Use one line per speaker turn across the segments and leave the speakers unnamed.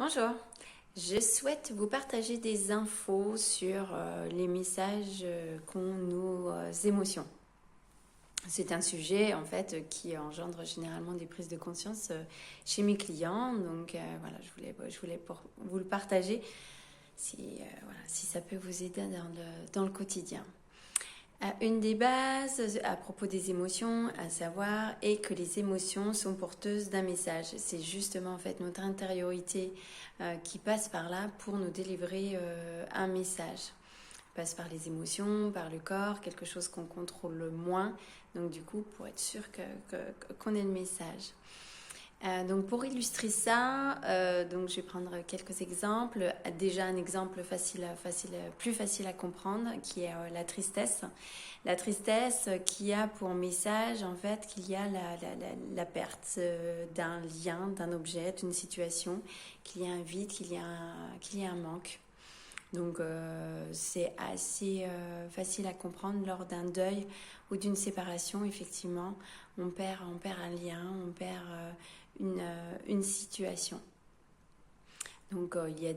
Bonjour, je souhaite vous partager des infos sur les messages qu'ont nos émotions. C'est un sujet en fait qui engendre généralement des prises de conscience chez mes clients. Donc voilà, je voulais vous le partager si ça peut vous aider dans le quotidien. Une des bases à propos des émotions, à savoir, est que les émotions sont porteuses d'un message. C'est justement en fait notre intériorité qui passe par là pour nous délivrer un message. Passe par les émotions, par le corps, quelque chose qu'on contrôle moins. Donc du coup, pour être sûr qu'on ait le message. Donc pour illustrer ça, donc je vais prendre quelques exemples. Déjà un exemple plus facile à comprendre, qui est la tristesse. La tristesse qui a pour message en fait qu'il y a la perte d'un lien, d'un objet, d'une situation, qu'il y a un vide, qu'il y a un manque. Donc c'est assez facile à comprendre lors d'un deuil ou d'une séparation. Effectivement, on perd un lien, on perd une situation. Donc il y a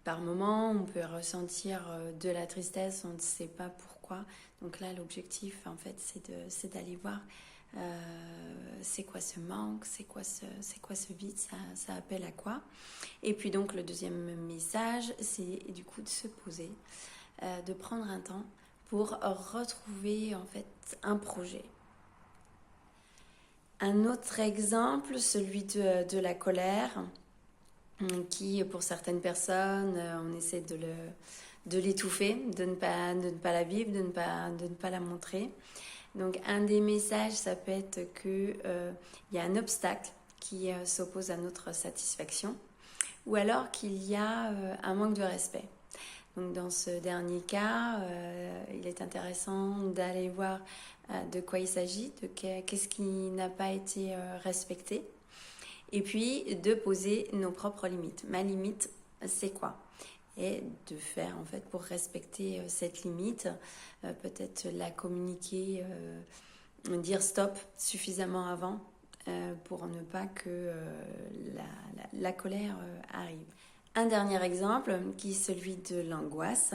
par moments, on peut ressentir de la tristesse, on ne sait pas pourquoi. Donc là, l'objectif, en fait, c'est d'aller voir c'est quoi ce manque, c'est quoi ce vide, ça appelle à quoi. Et puis donc le deuxième message, c'est du coup de se poser, de prendre un temps pour retrouver en fait un projet. Un autre exemple, celui de la colère, qui pour certaines personnes, on essaie de l'étouffer, de ne pas la vivre, de ne pas la montrer. Donc un des messages, ça peut être qu'il y a un obstacle qui s'oppose à notre satisfaction, ou alors qu'il y a un manque de respect. Donc dans ce dernier cas, il est intéressant d'aller voir de quoi il s'agit, qu'est-ce qui n'a pas été respecté, et puis de poser nos propres limites. Ma limite, c'est quoi ? Et de faire en fait pour respecter cette limite, peut-être la communiquer, dire stop suffisamment avant pour ne pas que la colère arrive. Un dernier exemple qui est celui de l'angoisse,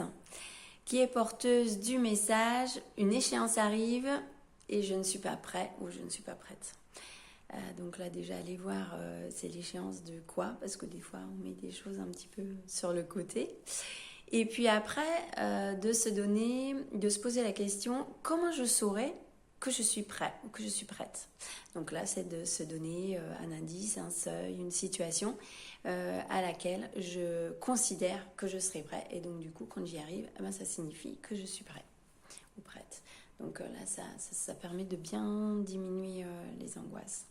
qui est porteuse du message une échéance arrive et je ne suis pas prêt ou je ne suis pas prête. Donc là déjà allez voir c'est l'échéance de quoi, parce que des fois on met des choses un petit peu sur le côté. Et puis après de se poser la question, comment je saurais que je suis prêt ou que je suis prête. Donc là c'est de se donner un indice, un seuil, une situation à laquelle je considère que je serai prêt, et donc du coup quand j'y arrive, ça signifie que je suis prêt ou prête. Donc là ça permet de bien diminuer les angoisses.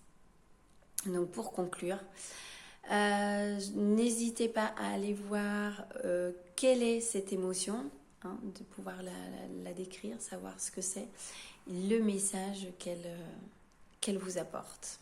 Donc pour conclure, n'hésitez pas à aller voir quelle est cette émotion, de pouvoir la décrire, savoir ce que c'est, le message qu'elle vous apporte.